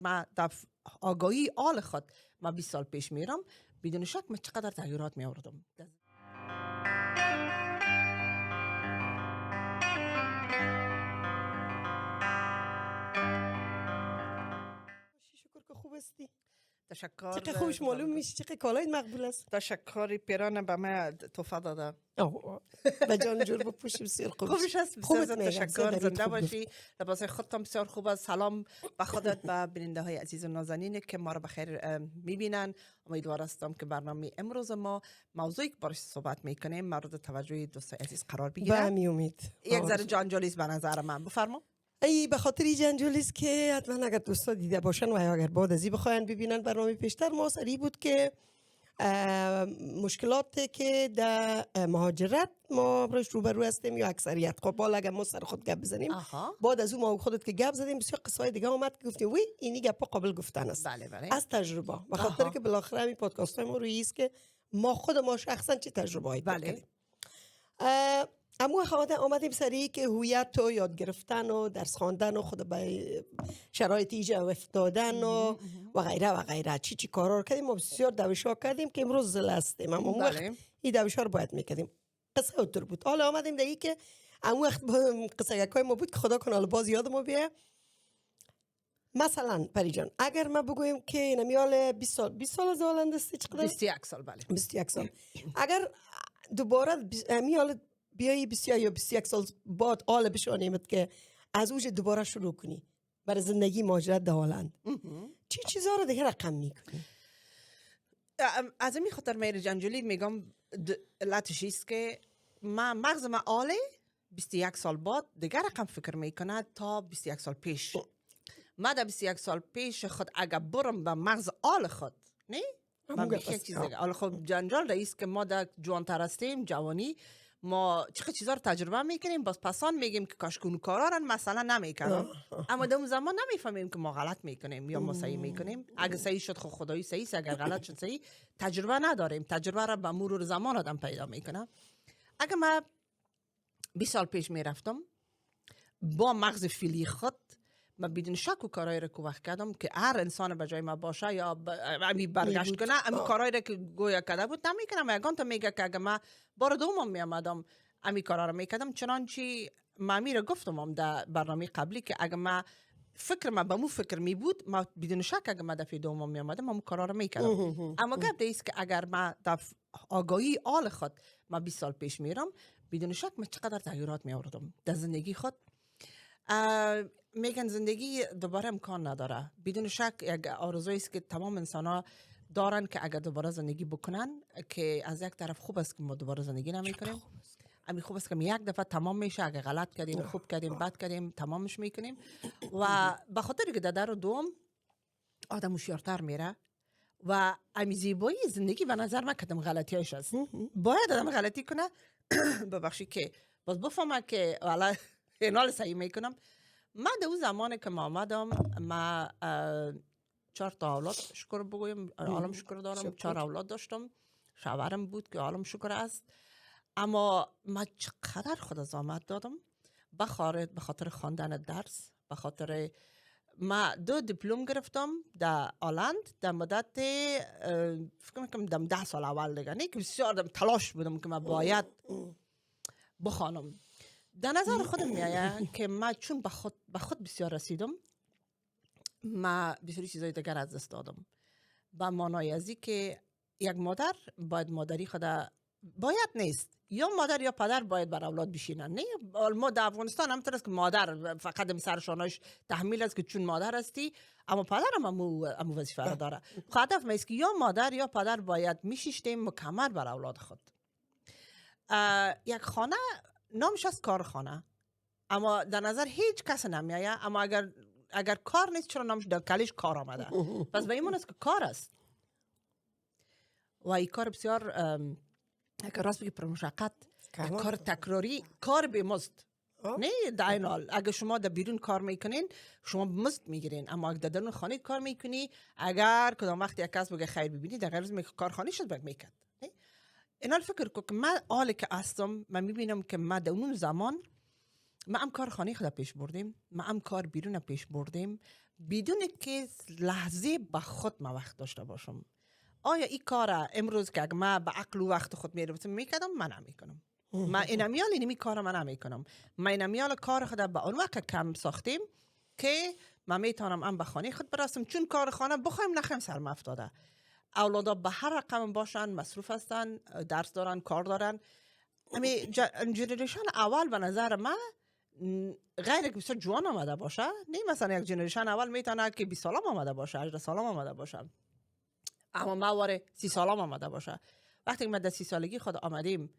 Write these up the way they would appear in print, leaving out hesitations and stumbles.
ما در آگاهی آل خود ما 20 سال پیش میرم، بدون شک من چقدر تغییرات می آوردم. شکر که خوب هستی. تشکر. چقدر خوش معلوم میشه، چقدر کالای مقبول است. تشکر پیران به من تحفه داده. به جان جور بپوشی، بسیار خوبش است. بسیار تشکر. زنده باشی. لباس خودت بسیار خوب است. سلام به خودت، به بیننده های عزیز و نازنین که ما رو بخیر میبینن. امیدوار هستم که برنامه امروز ما موضوعی که باش صحبت میکنیم مورد توجه دوستای عزیز قرار بگیره. به همین امید. یک ذره جنجالی به نظر من. بفرما. ای به خاطر این جنجالیست که حتما اگر دوستا دیده باشن و اگر بعد از این بخواین ببینن برنامه پیشتر ما سری بود که مشکلاتی که در مهاجرت ما روش روبرو هستیم یا اکثریت. خب بالا اگر ما سر خود گپ بزنیم بعد از اون ما خودت که گپ زدیم بسیار قصای دیگه اومد که گفتیم وی اینی گپا قابل گفتن است. بله. از تجربه. به خاطر که بالاخره این پادکست های ما روی است که ما شخصا چه تجربه هایی کردیم. اما آمدیم سریع که هویت و یاد گرفتن و درس خواندن و خود به شرایط ایجا افتادن و غیره و غیره چی کارا رو کردیم. ما بسیار دوشا کردیم که امروز زل هستیم، اما اون وقت این دوشا رو باید میکردیم. قصه اوتر بود. حالا آمدیم دیگه که اون وقت قصه یکای ما بود که خدا کنه باز یاد ما بیه. مثلا پری جان اگر ما بگویم که نمیال 20 سال از هلند هستی چقدر؟ 21 سال. بله 21 سال. اگر دوباره میال بیایی 21 سال بعد آل بشانیمت که از اوج دوباره شروع کنی برای زندگی مهاجرت در هلند، چی چیزا رو دیگه رقم میکنی؟ از این خاطر میره جنجالی میگم علتش است که مغز ما آله 21 سال بعد دیگه رقم فکر میکنه تا 21 سال پیش. ما در 21 سال پیش خود اگر برم به مغز آل خود نه من میگه چیز دیگه. حالا خب جنجال رئیس که ما در جوانتر هستیم، جوانی ما چقدر چیزا رو تجربه میکنیم، باز پسان میگیم که کاش اون کارا رو مثلا نمیکنم، اما در اون زمان نمیفهمیم که ما غلط میکنیم یا ما صحیح میکنیم. اگه صحیح شد خود خدایی صحیح است، اگر غلط شد صحیح. تجربه نداریم، تجربه رو به مرور زمان آدم پیدا میکنه. اگه ما 20 سال پیش میرفتم با مغز فیلی خود، من بدون شک و کارایی رو که وقت کردم که هر انسان به جای ما باشه یا امی برگشت کنه، امی کارایی رو که گویا کرده بود نمیکنم. یگان تا میگه که اگه من بار دوم میامدم امی کارا رو میکردم. چنانچه من میره گفتم در برنامه قبلی که اگه من فکر من به مو فکر می بود، ما بدون شک اگه من دفعه دوم میامدم من کارا رو میکردم. اما گپ دیست که اگر من در آگاهی آل خود ما 20 سال پیش میرم، بدون شک من چقدر تغییرات میآوردم در زندگی خود. میگن زندگی دوباره امکان نداره. بدون شک یک آرزویی است که تمام انسان‌ها دارن که اگر دوباره زندگی بکنن، که از یک طرف خوب است که ما دوباره زندگی نمی‌کنیم. امی خوب است که یک دفعه تمام میشه. اگر غلط کردیم، خوب کردیم، بد کردیم، تمامش میکنیم. و به خاطر که در دوم آدم هوشیارتر میره و امی زیبایی زندگی به نظر من کدام غلطیاش است. باید آدم غلطی کنه ببخشید که باز بفهمه که والا اینال صحیح میکنم. من در اون زمانی که ما آمدم، ما 4 تا اولاد شکر بگویم عالم شکر دارم. 4 اولاد داشتم. شوهرم بود که عالم شکر است. اما من چقدر خود از آمد دادم به خاطر خواندن درس، به خاطر ما 2 دیپلم گرفتم در هلند در مدت فکر میکنم 10 سال اول دیگه. نه که بسیار تلاش بودم که من باید بخوانم. در نظر خودم میآید که من چون به خود بسیار رسیدم، من بسیاری چیزای دیگر از دست دادم. به معنای ازی که یک مادر باید مادری خود باید نیست، یا مادر یا پدر باید بر اولاد بشینن. نه ما در افغانستان همینطور است که مادر فقط سرشانش تحمیل است که چون مادر هستی، اما پدر هم امو وظیفه را داره. هدف ما است که یا مادر یا پدر باید میشیشتیم مکمل بر اولاد خود. یک خانه نامش از کارخانه، اما در نظر هیچ کس نمیآید. اما اگر کار نیست چرا نامش در کلیش کار آمده؟ پس به این است که کار است و این کار بسیار اگر راست بگی پرمشقت، کار تکراری، کار به مزد. نه در این حال اگر شما در بیرون کار میکنین شما مزد میگیرین، اما اگر در درون خانه کار میکنی، اگر کدام وقت یک کس بگه خیر ببینی در غیر از کارخانه شد باید میکرد. این حال فکر که من حالی که هستم، من میبینم که من در اون زمان ما هم کار خانه خود پیش بردیم، ما هم کار بیرون پیش بردیم بدون که لحظه به خود ما وقت داشته باشم. آیا این کار امروز که اگه من به عقل و وقت خود میکردم من نمیکنم. من اینمیال اینمی کار من نمیکنم. من اینمیال کار خود به اون وقت کم ساختیم که من میتونم ام به خانه خود برسم، چون کار خانه بخوایم نخوایم سرم افتاده. اولادا به هر رقم باشن، مصروف هستن، درس دارن، کار دارن. امی جنریشن اول به نظر من غیر که بسیار جوان آمده باشه، نه مثلا یک جنریشن اول میتونه که 20 سالم آمده باشه، 18 سالم آمده باشه، اما ما واره 30 سالم آمده باشه. وقتی که ما در 30 سالگی خود آمدیم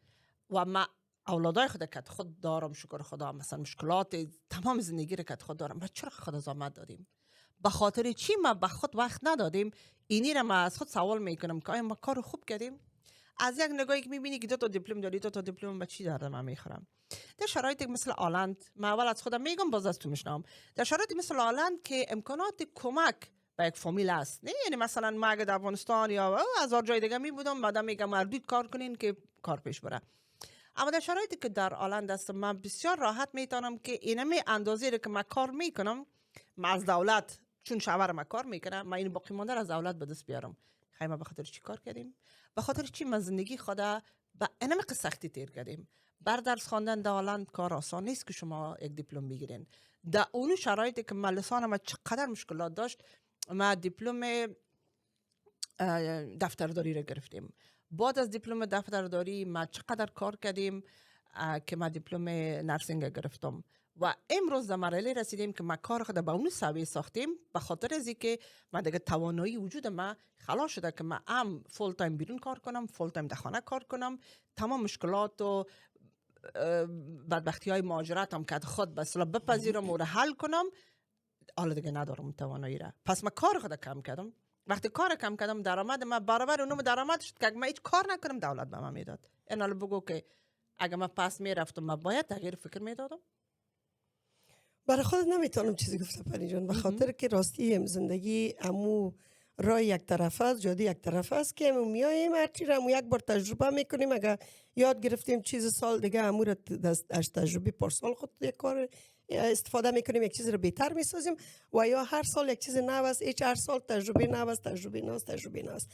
و ما اولادای خود که خود دارم، شکر خدا، مثلا مشکلات تمام زندگی رو که خود دارم، ما چرا خود زحمت دادیم؟ به خاطر چی ما به خود وقت ندادیم؟ اینی رو ما از خود سوال میکنم که آیا ما کار خوب کردیم؟ از یک نگاهی که میبینی که 2 تا دیپلم داری، 2 تا دیپلم به چی داره من میخورم؟ در شرایطی مثل آلند، من اول از خودم میگم باز از تو میشنم، در شرایطی مثل آلند که امکانات کمک به یک فامیل است، نه یعنی مثلا ما اگه در افغانستان یا از جای دیگه می بودم بعدا میگم مردود کار کنین که کار پیش بره. اما در شرایطی که در آلند هستم من بسیار راحت میتونم که اینمی اندازه رو که من کار میکنم من از دولت، چون شوهر من کار میکنه، من این باقی مانده از دولت به دست بیارم. خیلی به خاطر چی کار کردیم؟ به خاطر چی من زندگی خدا به اینم سختی تیر کردیم. بر درس خواندن در آلند کار آسان نیست که شما یک دیپلم بگیرین. در اون شرایطی که من لسانم چقدر مشکلات داشت، ما دیپلم دفترداری رو گرفتیم. بعد از دیپلم دفترداری ما چقدر کار کردیم که ما دیپلم نرسینگ گرفتم و امروز در مرحله رسیدیم که ما کار خود به اون سویه ساختیم به خاطر از اینکه ما دیگه توانایی وجود ما خلاص شده که ما هم فول تایم بیرون کار کنم، فول تایم در خانه کار کنم، تمام مشکلات و بدبختی های مهاجرت هم که خود به اصطلاح بپذیرم و حل کنم. حالا دیگه ندارم توانایی را، پس ما کار خود کم کردم. وقتی کار کم کردم درآمد ما برابر اونم درآمد شد که اگه من هیچ کار نکنم دولت به من میداد. این حالا بگو که اگه من پس میرفتم من باید تغییر فکر میدادم. برای خود نمیتونم چیزی گفته پری جان، به خاطر که راستی زندگی امو راه یک طرف است، جاده یک طرف است که امو میایم هرچی را امو یک بار تجربه میکنیم. اگر یاد گرفتیم چیز سال دیگه امو را از تجربه پارسال خود یک کار استفاده میکنیم، یک چیز رو بهتر میسازیم و یا هر سال یک چیز نو است، هر سال تجربه نو است، تجربه نو است.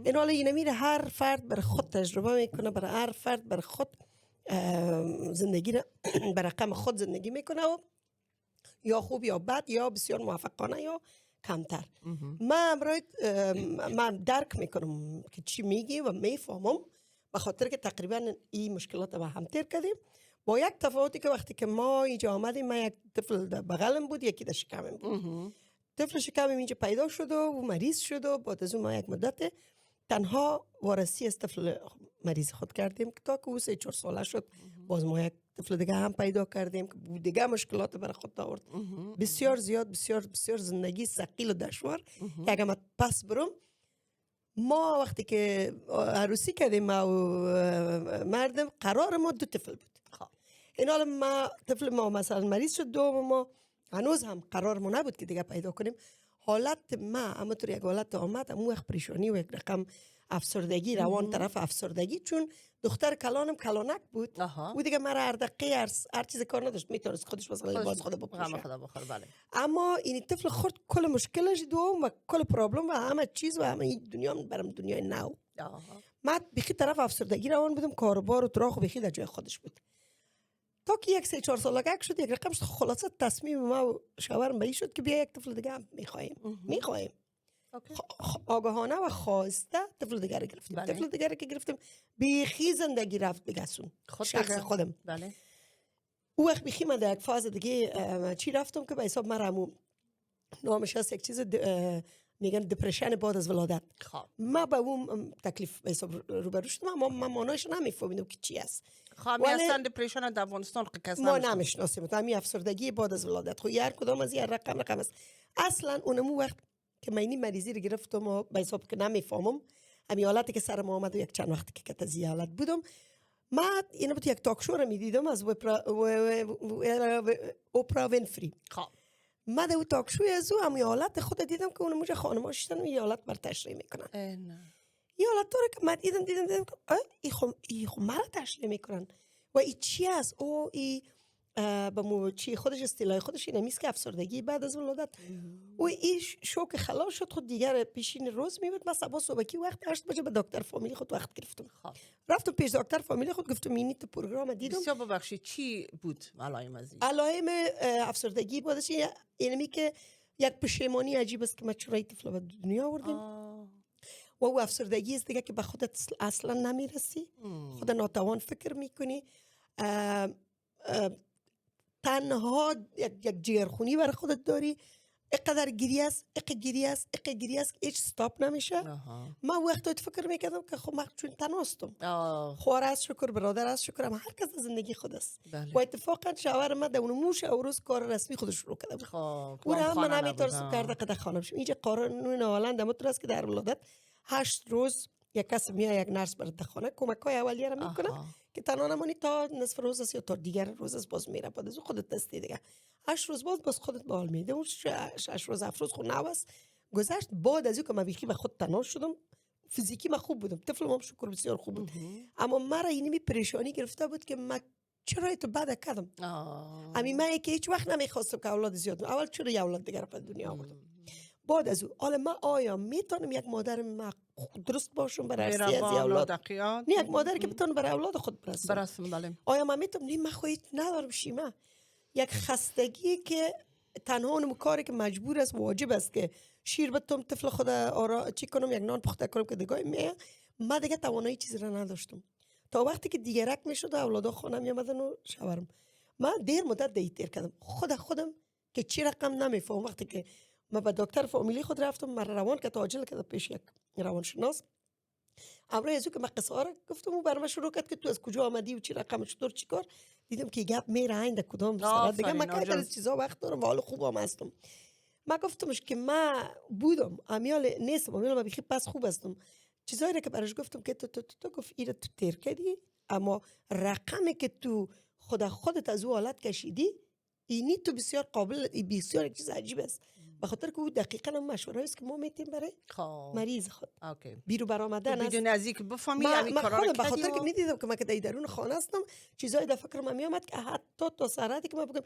این حالا این میره هر فرد بر خود تجربه میکنه، برای هر فرد بر خود زندگی بر رقم خود زندگی میکنه و یا خوب یا بد یا بسیار موفقانه یا کمتر. من درک میکنم که چی میگی و میفهمم، به خاطر که تقریبا این مشکلات با هم تیر کردیم، با یک تفاوتی که وقتی که ما اینجا آمدیم من یک طفل در بغلم بود، یکی در شکمم بود. طفل شکمم اینجا پیدا شد و مریض شد و بعد از اون ما یک مدت تنها وارسی از طفل مریض خود کردیم که تا که او 3-4 ساله شد باز ما یک طفل دیگه هم پیدا کردیم که دیگه مشکلات برای خود آورد. بسیار زیاد، بسیار زندگی ثقیل و دشوار. اگه من پس برم، ما وقتی که عروسی کردیم ما و مردم قرار ما 2 طفل بود. این حالا ما طفل ما مثلا مریض شد، دوم ما هنوز هم قرار ما نبود که دیگه پیدا کنیم. حالت ما همونطور یک حالت آمد، همون وقت پریشانی و یک رقم افسردگی روان طرف افسردگی، چون دختر کلانم کلانک بود. او دیگه مرا هر دقیقه هر چیز کار نداشت، میتونست خودش مثلا لباس خود بپوشه. بله. اما این طفل خورد کل مشکلش دوم و کل پرابلم و همه چیز و همه این دنیا برام دنیای نو. من بخی طرف افسردگی روان بودم، کاربار و تراخ بخی در جای خودش بود. تا که 1-3-4 سالگی شد، یک رقم شد، خلاصه تصمیم ما و شوهرم به این شد که بیا یک طفل دیگه هم میخوایم. آگاهانه و خواسته طفل دیگه رو گرفتیم. بله. طفل دیگه رو که گرفتیم بیخی زندگی رفت دیگه سون شخص خودم. بله. او وقت بیخی من در یک فاز دیگه چی رفتم که به حساب مرمو نامش هست یک چیز میگن دپرشن بعد از ولادت. ما با اون تکلیف به حساب روبرو شدم، اما من معناش نمیفهمیدم که چی است. می اصلا دپرشن در افغانستان کس ما نمیشناسیم. همین افسردگی بعد از ولادت خو هر کدام از این رقم است. اصلا اونمو وقت که من مریضی رو گرفتم و به حساب که نمیفهمم، همین حالتی که سرم آمد و یک چند وقتی که تازه حالت بودم، ما اینو بود یک تاک شو رو میدیدم از اوپرا وینفری. ما در اون تاک شوی از او همین حالت خود دیدم که اون موجه خانماشتن و این حالت بر تشریح میکنن. این حالت رو که من دیدم که این خو مرا تشریح میکنن و این چی است؟ او این به مو چی خودش اصطلاح خودش اینه میست که افسردگی بعد از ولادت و این شوک خلاص شد خود دیگر پیشین روز میبود. من صبح صبحی وقت 8 بجه به دکتر فامیلی خود وقت گرفتم. رفتم پیش دکتر فامیلی خود گفتم اینی تو پروگرام دیدم. بسیار ببخشید چی بود علائم از این؟ علائم افسردگی بودش اینمی که یک پشیمانی عجیب است که ما چرا این طفل به دنیا آوردیم و او افسردگی است دیگه که به خودت اصلا نمیرسی، خود ناتوان فکر میکنی، تنها یک جگرخونی برای خودت داری، اقدر گریه است هیچ استاپ نمیشه. من وقتی فکر میکردم که خب من چون تنهاستم، خوار است شکر، برادر است شکر، اما هر کس زندگی خود است. و اتفاقا شوهر من در اون موش روز کار رسمی خودش شروع کرده بود. او را من نمیتونستم کرده که خانم شم. اینجا قانون هلند همونطور است که در ولادت 8 روز یک کس میاد، یک نرس برات خانه کمک‌های اولیه را میکنه که تنها نمانی تا نصف روز است یا تا دیگر روز است باز میره، بعد از خودت دستی دیگه 8 روز بعد باز خودت بال میده. اون 6 روز 7 روز خود نواس گذشت. بعد از اینکه من بیخی به خود تنها شدم، فیزیکی من خوب بودم، طفلم هم شکر بسیار خوب بود، اما مرا اینمی پریشانی گرفته بود که من چرا تو بعد کردم. همین من که هیچ وقت نمیخواستم که اولاد زیاد کنم، اول چرا یه اولاد دیگر به دنیا آوردم. بعد از حالا من آیا میتونم یک مادر درست باشم برای از اولاد؟ نه یک مادر که بتونه برای اولاد خود برسم. آیا من میتونم؟ نه من خواهید ندارم شیما. یک خستگی که تنها اون کاری که مجبور است واجب است که شیر بتم طفل خود چی کنم، یک نان پخته کنم که دیگه میه، من دیگه توانایی چیزی را نداشتم. تا وقتی که دیگرک میشد اولادا خانم میامدن و شوهرم، من دیر مدت دیتر کردم خودم که چی رقم نمیفهم. وقتی که من به دکتر فامیلی خود رفتم، من روان که تاجل کرده پیش یک روانشناس، امروز ازو که من قصه را گفتم و برام شروع کرد که تو از کجا آمدی و چی رقم چطور چیکار. دیدم که گپ میره عین کدام سرات دیگه، من که از چیزا وقت دارم و حال خوبم هستم. من گفتمش که من بودم امیال نیستم، امیال من بخی پس خوب هستم. چیزایی را که براش گفتم که تو گفت ایره تو تیر کردی، اما رقمی که تو خودت از او حالت کشیدی اینی تو بسیار قابل، بسیار چیز عجیب است. به خاطر که او دقیقاً هم مشوره است که ما میتیم برای مریض خود بیرو برآمدن است. بدون نزدیک بفهمی همین کارا رو به خاطر که میدیدم که من که درون خانه هستم، چیزای در فکر من میامد که حتی تا سرعتی که من بگم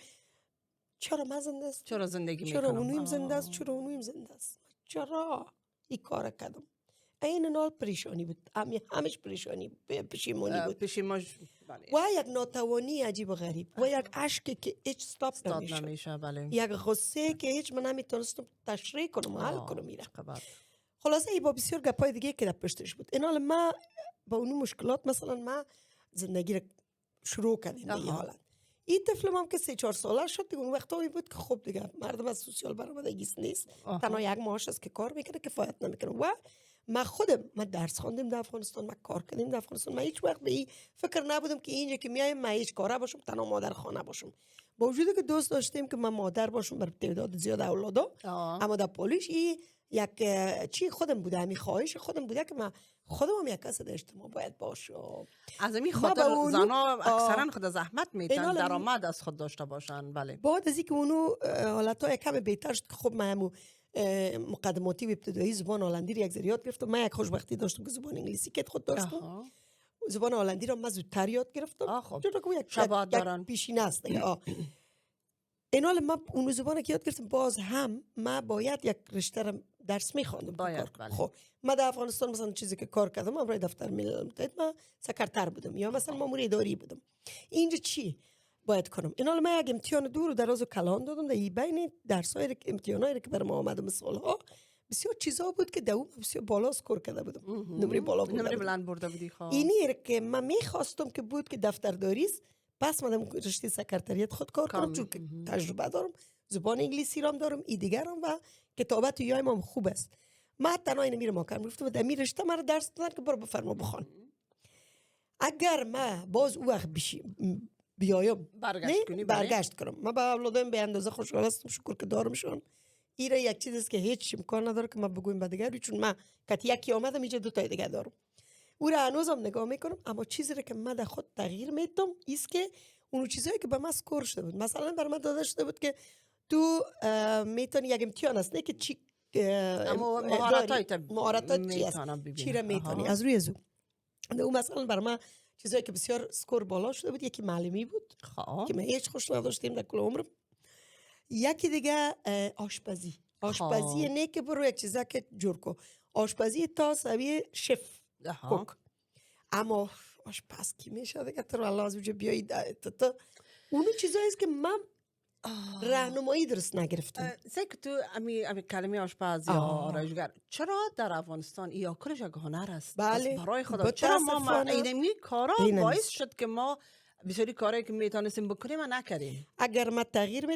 چرا من زنده است، چرا زندگی میکنم، چرا اونویم زنده است، چرا اونویم زنده است، چرا این کار کردم. این نال پریشانی بود، همش پریشانی پشیمانی بود، و یک ناتوانی عجیب و غریب و یک اشکی که هیچ استاپ نمیشه. یک غصه که هیچ من نمیتونستم تشریح کنم و حل کنم. میره خلاصه ای با بسیار گپای دیگه که در پشتش بود. این حال ما با اون مشکلات مثلا ما زندگی رو شروع کردیم به این حالت. این طفلم هم که 3-4 ساله شد دیگه، اون وقتا بود که خب دیگه مردم از سوسیال برآمدگی نیست، تنها یک ماهش است که کار میکنه، کفایت نمیکنه. و من درس خواندم در افغانستان، من کار کردم در افغانستان، من هیچ وقت به این فکر نبودم که اینجا که میایم من هیچ کاره باشم، تنها مادر خانه باشم. با وجودی که دوست داشتیم که من مادر باشم بر تعداد زیاد اولادا، اما در پولیش این یک چی خودم بوده، همین خواهش خودم بوده که من خودم هم یک کس در اجتماع باید باشم. از همین خاطر زنا اکثرا خود زحمت میتن درآمد از خود داشته باشن. بله. بعد از اینکه اونو حالتای کم بهتر شد که خب من مقدماتی و ابتدایی زبان هلندی رو یک ذریعات گرفتم. من یک خوشبختی داشتم که زبان انگلیسی که خود داشتم. زبان هلندی رو من زودتر یاد گرفتم. چون که یک پیشینه است. این حال من اون زبان که یاد گرفتم، باز هم من باید یک رشته درس می‌خواندم. خب من در افغانستان مثلا چیزی که کار کردم، من برای دفتر ملل متحد من سکرتر بودم یا مثلا مامور اداری بودم. اینجا چی باید کنم؟ این حال من یک امتحان دور و دراز و کلان دادم. در بین درس‌های امتحانایی که برام آمد مثال‌ها بسیار چیزا بود که دوم بسیار بالا اسکور کرده بودم. نمره بالا بود. نمره بلند برده بودی. خب اینی که من می‌خواستم که بود که دفترداری است، پس من رشته سکرتریات خود کار کنم، چون که تجربه دارم، زبان انگلیسی رام دارم، ای دیگرم و کتابت یایم هم خوب است. من تنها اینو میرم کار گفتم در می رشته مرا درس دادن که برو بفرما بخوان. اگر من باز او وقت بیایم برگشت کنم، من با اولادم به اندازه خوشحال هستم، شکر که دارمشون. این یک چیزی است که هیچ امکان نداره که من بگویم به دیگری، چون من کتی یکی آمدم اینجا دو تا دیگه دارم. او را هنوزم نگاه میکنم، اما چیزی را که من در خود تغییر میدم ایست که اون چیزایی که به من اسکور شده بود، مثلا برای من داده شده بود که تو میتونی یک امتحان است، نه که چی مهارتات چی است، چی را میتونی از روی زو. اون مثلا برای من چیزایی که بسیار سکور بالا شده بود. یکی معلمی بود که من هیچ خوش نداشتیم در کل عمرم. یکی دیگه آشپزی نه که برو یک چیزا که جور کو، آشپزی تا سوی شف کوک. اما آشپز کی میشه دیگه؟ تو والله از وجه بیایید تا اونو چیزایی است که من راهنمایی درست نگرفتم. زی که تو امی کلمه آشپز یا آرایشگر چرا در افغانستان یا کارش یک هنر است؟ بله. برای خدا چرا ما اینمی کارا باعث شد که ما بسیاری کارهایی که میتونستیم بکنیم و نکردیم؟ اگر ما تغییر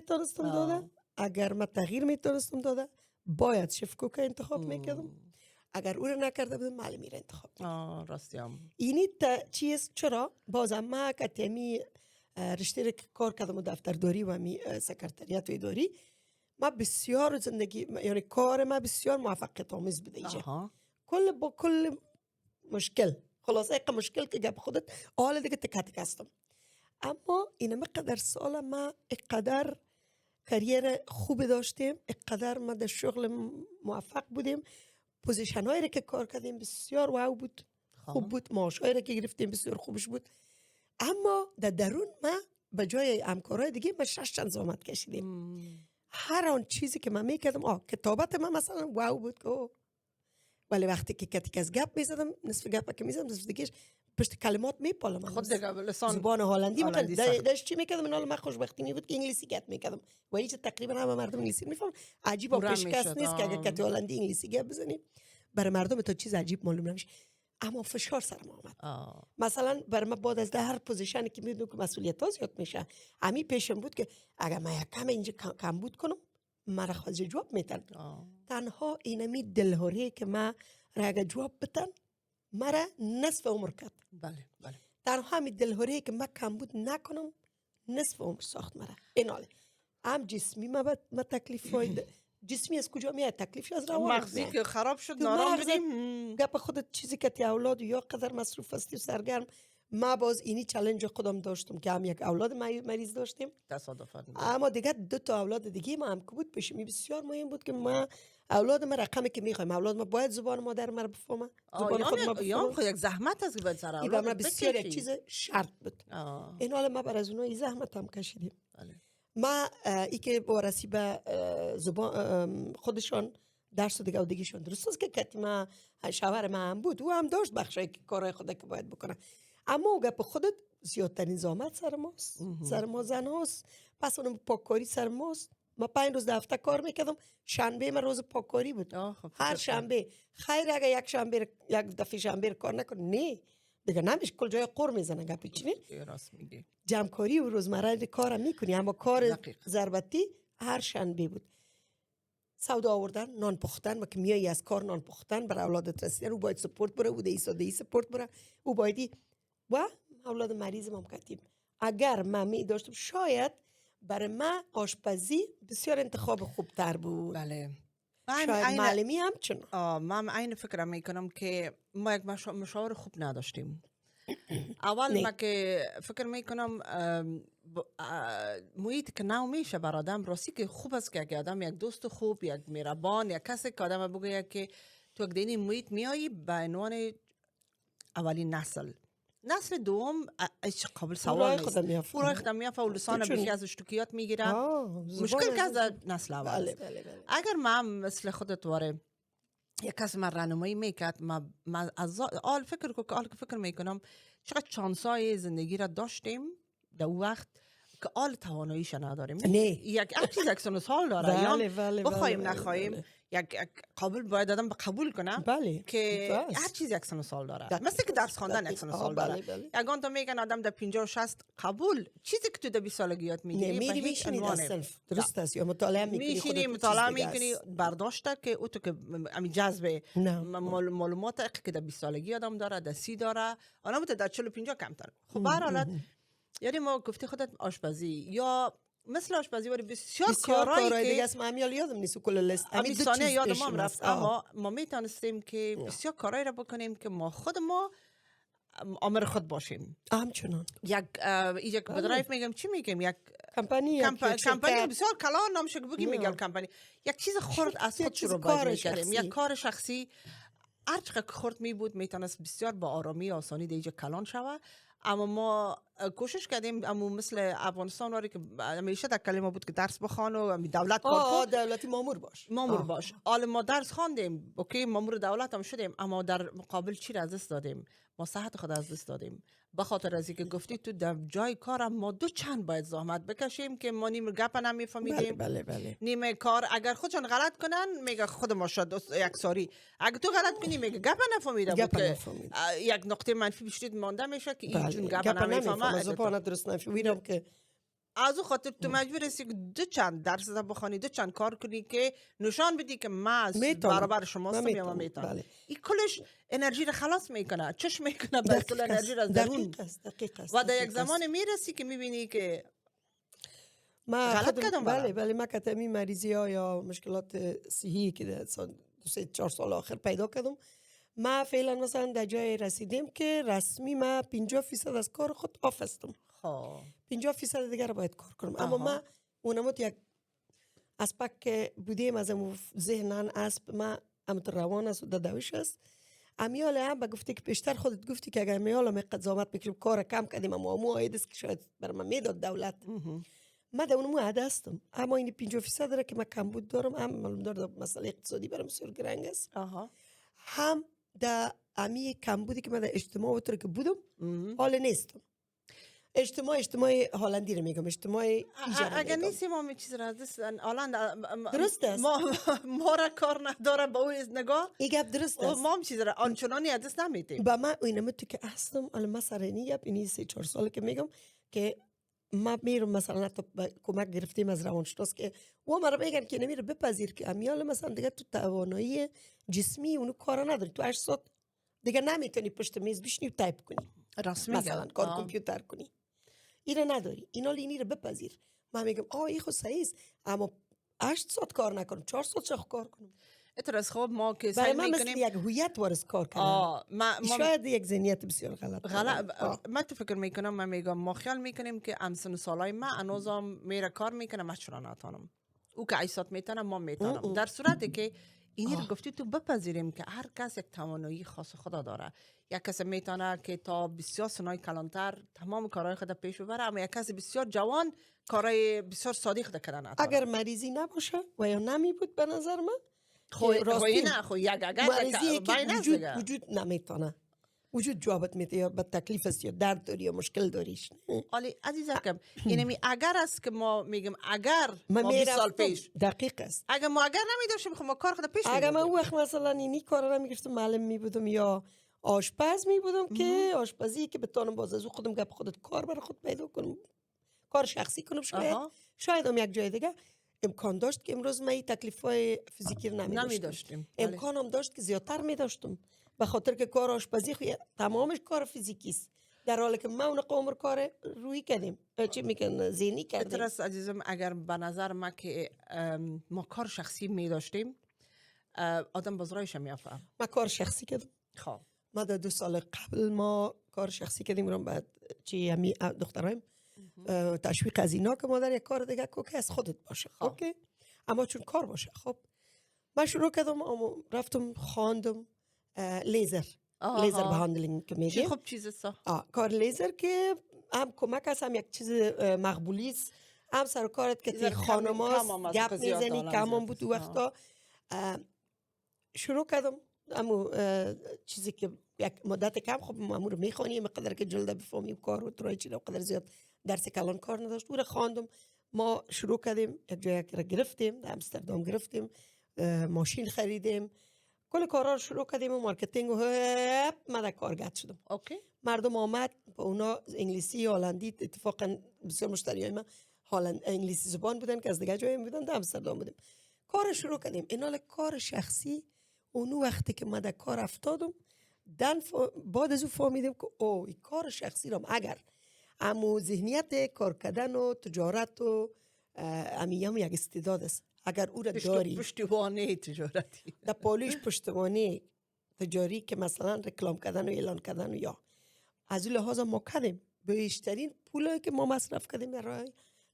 میتونستم داده باید شف کوک انتخاب میکردم. اگر او رو نکرده بودم معلمی رو انتخاب میکردم. راستیم اینی چیز چرا بازم ما کتیمی رشته که کار کردم و دفترداری و می سکرتریات و اداری، ما بسیار زندگی یعنی کار ما بسیار موفقیت آمیز بوده اینجا. کل مشکل خلاصه یک مشکل که گپ خودت حال دیگه تک هستم. اما این مقدر سال ما اقدر کریر خوب داشتیم، اقدر ما در شغل موفق بودیم، پوزیشن هایی که کار کردیم بسیار واو بود، خوب بود، معاش هایی که گرفتیم بسیار خوبش بود. اما در درون ما به جای همکارای دیگه ما 6 چند زحمت کشیدیم. هر آن چیزی که من میکردم کتابت من مثلا واو بود که ولی وقتی که کتی از گپ میزدم، نصف گپ که میزدم نصف دیگهش پشت کلمات میپالم. خود دیگه لسان زبان هلندی میکردم. داشت چی میکردم؟ اینا من خوشبختی می بود که انگلیسی گپ میکردم و هیچ تقریبا همه مردم انگلیسی میفهمن. عجیب و پیشکش نیست که اگر کتی هلندی انگلیسی گپ بزنیم برای مردم تا چیز عجیب معلوم نمیشه. اما فشار سرم آمد. مثلا برای من بعد از هر پوزیشنی که میدونم که مسئولیت ها زیاد میشه، امی پیشم بود که اگر من یک کم اینجا کم بود کنم مرا خواهد جواب میتن. تنها اینمی دلهوری که من را اگر جواب بتن مرا نصف عمر کرد. بله. تنها همی دلهوری که من کم بود نکنم نصف عمر ساخت مرا. این حاله هم جسمی ما تکلیف های جسمی از کجا میاد؟ تکلیفش از روان مغزی که خراب شد نارام بودیم. گپ خودت چیزی که تی اولاد یا قدر مصروف هستی و سرگرم. ما باز اینی چالش خودم داشتم که هم یک اولاد مریض داشتیم تصادفاً، اما دیگه 2 تا اولاد دیگه ما هم که بود پیشمی بسیار مهم بود که ما اولاد ما رقمی که میخوایم اولاد ما باید زبان مادر ما رو بفهمه، زبان خود ما بفهمه. خود یک زحمت است که باید سر اولاد ما بسیار یک چیز شرط بود. این حال ما بر از اونها این زحمت هم کشیدیم. ما ای که وارسی به زبان خودشان درس و دیگه و دیگهشون درست است که کتیما شوهر ما هم بود و هم داشت بخشای کارهای خود که باید بکنه. اما او گپ خودت زیادترین زحمت سر ماست. سر ما زن هاست. پس اونم پاککاری سر ماست. ما 5 روز دفتر کار میکردم. شنبه من روز پاککاری بود. هر شنبه. خیر اگه یک دفعه شنبه کار نکنه نه دیگه نمیشه کل جای قر میزنه. گپی چی نه؟ راست میگی. جمعکاری و روزمره کارم میکنی اما کار ضربتی هر شنبه بود. سودا آوردن، نان پختن و که میایی از کار نان پختن برای اولادت رسیدن. او باید سپورت بره و دی سپورت بره. او بایدی و اولاد مریض ما کردیم. اگر من می داشتم شاید برای من آشپزی بسیار انتخاب خوبتر بود. بله. شاید معلمی هم چنان. من این فکر میکنم که ما یک مشاور خوب نداشتیم. اول ما که فکر میکنم محیط که نو میشه بر آدم راستی که خوب است که اگه آدم یک دوست خوب، یک مهربان، یک کسی که آدم بگه که تو یک دینی محیط میایی به عنوان اولین نسل دوم قابل سوال نیست. او رای خودم میافه و لسان بیشی از اشتکیات میگیره. مشکل که از نسل اول. اگر من مثل خودت واره یک کسی من راهنمایی میکرد، من از آل فکر میکنم چقدر چانسای زندگی را داشتیم در وقت که آل تواناییش نداریم. یک چیز اکسون سال داره. یا بخوایم نخواهیم یک قابل باید آدم قبول کنه که هر چیز اکسون سال داره. مثل که درس خواندن اکسون سال داره. یگان تو میگن آدم در 50 و 60 قبول چیزی که تو در 20 سالگیات میگیری به هیچ عنوان درست است. یا مطالعه میکنی مطالعه میکنی برداشته که او تو که همین جذب معلومات که در 20 سالگی آدم داره، در 30 داره، آنها بوده در 40 و 50 کمتر. خب به هر حالت یعنی ما گفتی خودت آشپزی یا مثل آشپزی ولی بسیار کارهایی دیگه است. من یادم نیست کل لیست همین دو چیز یادم رفت. اما ما میتونستیم که بسیار کارهایی را بکنیم که ما خود آمر خود باشیم. همچنان یک بدرایف میگم چی میگم یک کمپانی بسیار کلان نامش بگیم میگم کمپانی یک چیز خرد از خود شروع میکردیم. یک کار شخصی هر چقدر خرد می بود میتونست بسیار با آرامی آسانی دیگه کلان شوه. اما ما کوشش کردیم اما مثل افغانستان واری که همیشه در کلمه بود که درس بخوان و دولت کار کن دولتی مامور باش. حالا ما درس خواندیم، اوکی، مامور دولت هم شدیم، اما در مقابل چی را از دست دادیم؟ ما صحت خود از دست دادیم. به خاطر از اینکه گفتی تو در جای کارم ما دو چند باید زحمت بکشیم که ما نیم گپ نمیفهمیدیم. بله. نیمه کار اگر خودشون غلط کنن میگه خود ما شد یک ساری، اگر تو غلط کنی میگه گپ نفهمیدم بود که یک نقطه منفی بیشتر مانده میشه که این چون گپ نمیفهمه زبان درست نفهمیدم که از او خاطر تو مجبور هستی که دو چند درس بخوانی، دو چند کار کنی که نشان بدی که من برابر شما هستم یا من میتونم. این کلش انرژی رو خلاص میکنه، چشم میکنه به اصل انرژی رو از درون. دقیق است. و در یک زمان میرسی که میبینی که ما بله ما کتمی مریضی ها یا مشکلات صحی که در 2-4 سال آخر پیدا کردم، ما فعلا مثلا در جای رسیدیم که رسمی ما 50% از کار خود آف هستم. 50% دیگر رو باید کار کنم. اما ما اونموت یک اسپک که بودیم از ذهنان اسب ما امت روان است و دوش است. امیال هم با گفتی که پیشتر خودت گفتی که اگر امیال هم قضاوت میکنیم کار کم کردیم اما موعد است که شاید بر من میداد دولت. ما در اونمو عده هستم، اما این 50% داره که ما کم بود دارم، هم معلوم داره مسئله اقتصادی برام بسیار گرنگ است. هم در امی کم بودی که من در اجتماع وطور که بودم حال نیستم. اجتماع هالندی رو میگم، اجتماع ایجاره اگر نیستی ما می چیز را دستن هالند درست است. ما را کار نداره با او نگاه این گپ درست است. ما هم چیز را آنچنانی دست نمیدیم. با ما اینم تو که هستم الان ما سرنی گپ اینی 3-4 ساله که میگم که ما میرم مثلا تو کمک گرفتیم از روانشناس که و ما رو میگن که نمیره بپذیر که امیال مثلا دیگه تو توانایی جسمی اونو کار نداری، تو 8 ساعت دیگه نمیتونی پشت میز بشینی و تایپ کنی، مثلا کار کامپیوتر کنی، اینا نداری، اینی رو بپذیر. ما میگم این خود صحیح است، اما 8 ساعت کار نکنم، 4 ساعت چه کار کنم؟ اترس خوب ما که سعی میکنیم مثل یک هویت وارث کار کنیم. شاید یک ذهنیت بسیار غلط. من تو فکر میکنم، من میگم ما خیال میکنیم که امسن سالای ما انوزم میره کار میکنم، من چرا نتونم؟ او که 8 ساعت میتونم، ما میتونم. در صورتی که اینی رو گفتی تو بپذیریم که هر کس یک توانایی خاص خدا داره. یک کس میتونه که تا بسیار سنای کلانتر تمام کارهای خود پیش ببره، اما یک کس بسیار جوان کارهای بسیار ساده خود کردن نتونه. اگر مریضی نباشه و یا نمی بود به نظر من خوی نه خوی یک اگر مریضی که وجود نمیتونه، وجود جوابت میده یا به تکلیف است یا درد داری یا مشکل داریش. ولی عزیزم اینمی اگر است که ما میگم اگر ما 20 سال پیش دقیق است، اگر ما اگر نمیداشتیم خب ما کار خود پیش اگر من اون وقت مثلا اینی کارا رو میگرفتم، معلم میبودم یا آشپز میبودم که آشپزی که بتونم باز از خودم گپ خودت کار برای خود پیدا کنم، کار شخصی کنم. شاید هم یک جای دیگه امکان داشت که امروز من تکلیف‌های فیزیکی رو نمی‌داشتم. امکان هم داشت که زیادتر می‌داشتم، به خاطر که کار آشپزی تمامش کار فیزیکی است، در حالی که ما اون عمر کار روحی کردیم، چی میگن ذهنی کردیم. درست عزیزم، اگر به نظر ما که ما کار شخصی می‌داشتیم، آدم بازرایش می‌افهم. ما کار شخصی کردیم. خب ما در 2 سال قبل ما کار شخصی کردیم، رو بعد چی همی دخترایم تشویق از اینا که مادر یک کار دیگه که از خودت باشه. اوکی، اما چون کار باشه. خب من شروع کردم، رفتم خواندم لیزر بهاندلینگ که میگه. خب چیز است کار لیزر که هم کمک است، هم یک چیز مقبولی است، هم سر کارت که تی خانم‌ها گپ میزنی کم بود وقتا. شروع کردم اما چیزی که یک مدت کم خب مامور میخوانی مقدر که جلد بفهمیم کار و ترای چیز قدر زیاد درس کلان کار نداشت. او را خواندم. ما شروع کردیم، یک جایی را گرفتیم، در امستردام گرفتیم، ماشین خریدیم، کل کارا رو شروع کردیم و مارکتینگ و ما در کار گرد شدم. اوکی. مردم آمد با اونا انگلیسی هلندی، اتفاقا بسیار مشتریای ما انگلیسی زبان بودن که از دیگه جایی بودن، در امستردام بودیم. کار شروع کردیم. اینال کار شخصی اونو وقتی که ما در کار افتادم بعد از او فهمیدم که این کار شخصی رام اگر اما ذهنیت کار کردن و تجارت و امیام یک استعداد است، اگر او را داری پشتوانه تجارتی در پالیش پشتوانه تجاری که مثلا رکلام کردن و اعلان کردن و یا از این لحاظ ما کردیم بیشترین پولی که ما مصرف کردیم در راه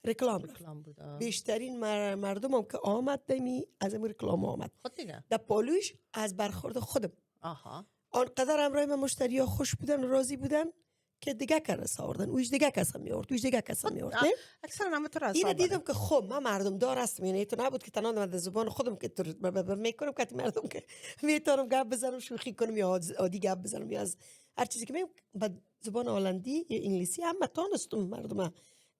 رکلام بود. بیشترین مردم هم که آمد دمی از این رکلام آمد در پالوش از برخورد خودم. آنقدر همراه من مشتری ها خوش بودن و راضی بودن که دیگه کس آوردن اوش دیگه کس میورد اوش دیگه کس میورد نه اکثرا هم تو اینو دیدم که خب من مردم دار هستم یعنی تو نبود که تنها من زبان خودم که میکنم که مردم که میتونم گپ بزنم شوخی کنم یا عادی گپ بزنم یا از هر چیزی که میگم با زبان هلندی یا انگلیسی هم تونستم مردم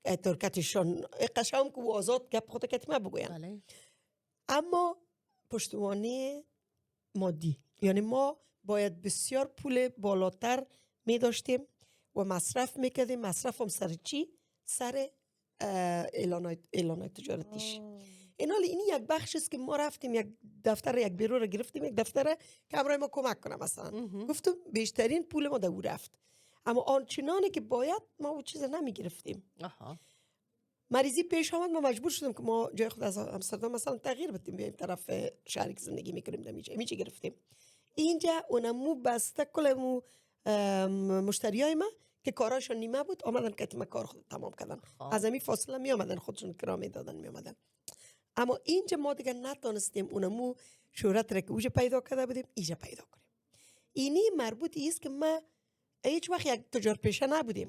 ترکتشون قشنگ و آزاد گپ خود کتمه بگویم اما پشتوانه مادی یعنی ما باید بسیار پول بالاتر می داشتیم و مصرف میکردیم مصرف هم سر چی؟ سر اعلانات تجارتیش این حال اینی یک بخش است که ما رفتیم یک دفتر یک بیرو را گرفتیم یک دفتر که همراه ما کمک کنم مثلا گفتم بیشترین پول ما دو رفت اما آنچنانی که باید ما او چیز نمی گرفتیم مریضی پیش آمد ما مجبور شدیم که ما جای خود از آمستردام مثلا تغییر بدیم بیایم طرف شهری که زندگی میکنیم دمیجه گرفتیم اینجا اونمو بسته کلمو مشتریای ما که کاراشون نیمه بود آمدن که ما کار خود تمام کردن از امی فاصله می آمدن خودشون کرامه دادن می آمدن اما اینجا ما دیگه نتونستیم اونمو شهرت را که اوجه پیدا کرده بودیم ایجا پیدا کنیم اینی مربوطی است که ما هیچ وقت یک تجار پیشه نبودیم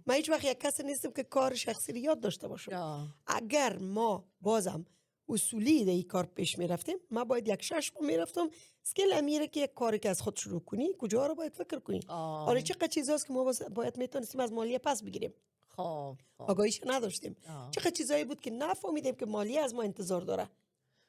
ما هیچ وقت یک کسی نیستیم که کار شخصی رو یاد داشته باشم اگر ما بازم اصولی در این کار پیش می رفتیم ما باید یک 6 ماه می رفتم اسکیل امیره که یک کاری که از خود شروع کنی کجا رو باید فکر کنی آره چقدر چیزاست که ما باید میتونستیم از مالیه پس بگیریم آگاهیش نداشتیم چقدر چیزایی بود که نفهمیدیم که مالیه از ما انتظار داره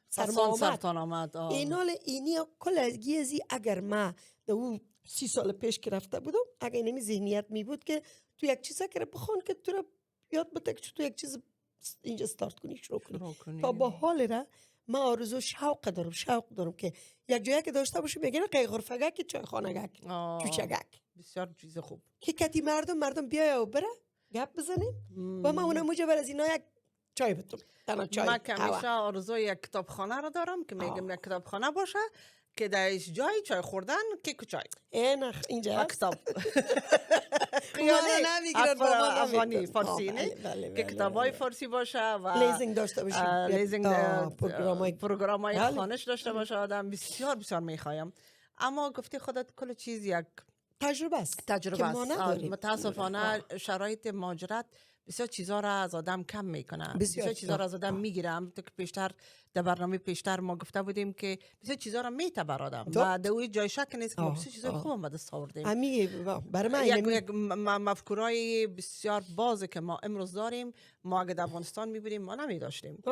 سرتان آمد این حال اینی کل ازی اگر ما او 30 سال پیش که رفته بودم اگر اینمی ذهنیت می بود که تو یک چیزا که بخوان که تو رو یاد بده که تو یک چیز اینجا استارت کنی شروع کنی تا با حال را ما آرزو شوق دارم که یک جایی که داشته باشیم بگن قیغرفگک چای خانگک چوچگک بسیار چیز خوب که کتی مردم بیای و بره گپ بزنیم و ما اونم مجبور از اینا یک چای بتم من همیشه آرزو یک کتابخانه رو دارم که میگم یک کتابخانه باشه که درش جای چای خوردن کیک و چای اینجا کتاب افغانی فارسی نه که کتابای فارسی باشه و لیزینگ داشته باشه لیزینگ پروگرامای خوانش داشته باشه آدم بسیار بسیار میخوایم اما گفتی خودت کل چیز یک تجربه است متاسفانه شرایط مهاجرت بسیار چیزا را از آدم کم میکنه بسیار چیزا را از آدم میگیرم تو که پیشتر در برنامه پیشتر ما گفته بودیم که بسیار چیزا را میته بر آدم و دوی جای شک نیست که ما بسیار چیزای خوب آمده آوردیم برای من یک مفکورای بسیار بازه که ما امروز داریم ما اگه در افغانستان میبودیم ما نمیداشتیم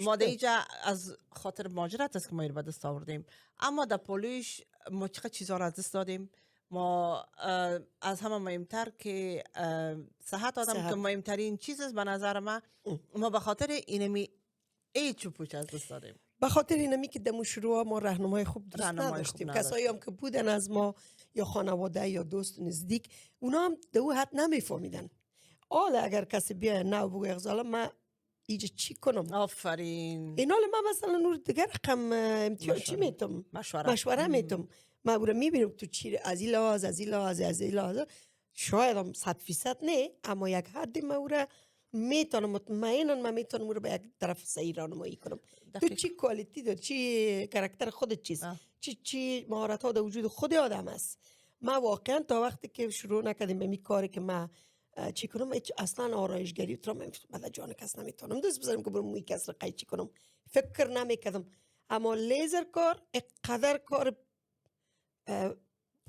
ما دیجا از خاطر مهاجرت است که ما این به دست آوردیم اما در پولش ما چقدر چیزا را از دست دادیم ما از همه مهمتر که صحت آدم که مهمترین چیز است به نظر ما به خاطر اینمی ایچ پوچ از دست دادیم به خاطر اینمی که دمو شروع ما راهنمای خوب دوست نداشتیم کسایی هم که بودن از ما یا خانواده یا دوست نزدیک اونا هم دو حد نمیفهمیدن حالا اگر کسی بیای نو بگو اغزالا من ایجا چی کنم آفرین این حالا من مثلا نور دیگر رقم امتیاز چی میتم مشوره میتم ما برای میبینم تو چی از این لحاظ شاید هم 100% نه اما یک حدی ما برای میتونم مطمئنم من میتونم برای به یک طرف صحیح راهنمایی کنم تو چی کوالیتی داری چی کاراکتر خودت چیست چی مهارت ها در وجود خود آدم است ما واقعا تا وقتی که شروع نکردیم به می کاری که ما چی کنم اصلا آرایشگری تو من بعد جان کس نمیتونم دست بزنم که برم موی کس را قیچی کنم فکر نمیکردم اما لیزر کار اقدر کار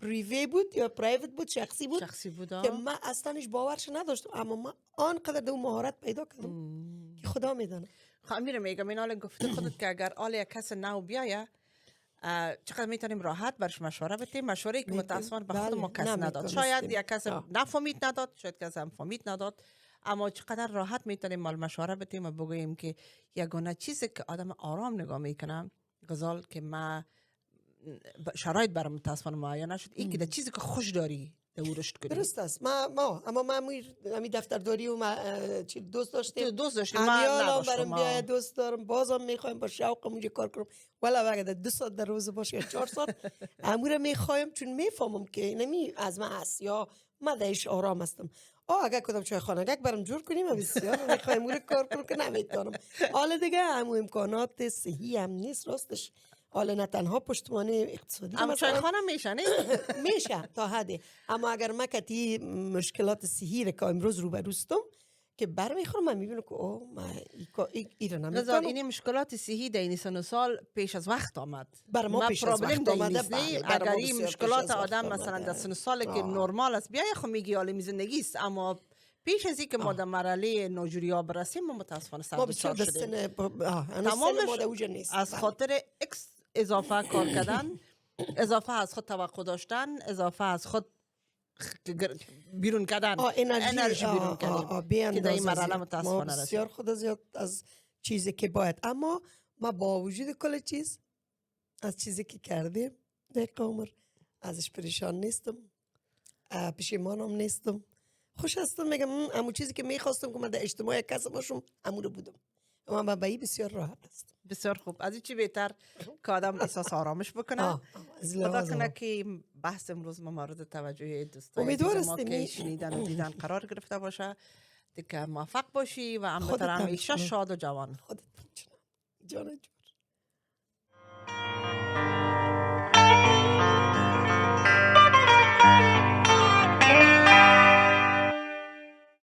پریوی بود یا پرایوت بود شخصی بود که من اصلاش باورش نداشتم اما من آنقدر دو مهارت پیدا کردم که خدا میدونه خمیره میگم این حال گفته خودت که اگر آل یک کس نو بیایه چقدر میتونیم راحت برش مشوره بدیم مشوره که متاسفانه به خود ما کس نداد شاید یک کس نفهمید نداد شاید کس هم فهمید نداد اما چقدر راحت میتونیم مال مشوره بدیم و بگوییم که یگانه چیزی که آدم آرام نگاه میکنه غزال که ما شرایط برام متاسفانه معین نشد این که چیزی که خوش داری دورشت کنی درست است اما ما می دفترداری و چی دوست داشتیم ما برام بیای دوست دارم بازم میخوایم با شوق موجه کار کنم ولی اگه 2 ساعت در روز باشه یا 4 ساعت امور میخوایم چون میفهمم که نمی از ما هست یا ما دایش آرام هستم اگه کدام چای خانگک برام جور کنیم بسیار میخوایم امور کار کنم که نمیتونم حالا دیگه همون امکانات صحیح هم نیست راستش حالا نه تنها پشتوانه اقتصادی اما چای خانه میشه نه؟ میشه تا حدی، اما اگر من کتی مشکلات صحی که امروز رو بروستم که برمیخورم من میبینم که اوه من ایره نظر نمیتونم. این مشکلات صحی در این سن و سال پیش از وقت آمد. بر ما پیش از وقت آمده. بله اگر این مشکلات آدم مثلا در سن و سال که نرمال است بیای خو میگی عالمی زندگی است، اما پیش از اینکه ما در مرحله نوجوری ها برسیم ما متاسفانه سر دچار شدیم. تمامش از خاطر اضافه کار کردن، اضافه از خود توقع داشتن، اضافه از خود بیرون کردن، انرژی بیرون کردن که در این مرحله متاسفانه رسید. بسیار خود زیاد از چیزی که باید، اما ما با وجود کل چیز از چیزی که کردیم در عمر ازش پریشان نیستم، پشیمانم نیستم، خوش هستم. میگم امو چیزی که میخواستم که من در اجتماع کس باشم امو رو بودم، اما با بسیار راحت است. بسیار خوب. از این چی بهتر که آدم احساس آرامش بکنه. خدا کنه که بحث امروز ما مورد توجه دوستای ما که شنیدن و دیدن قرار گرفته باشه. دیگه موفق باشی و هم بهتر همیشه شاد و جوان. خودت جان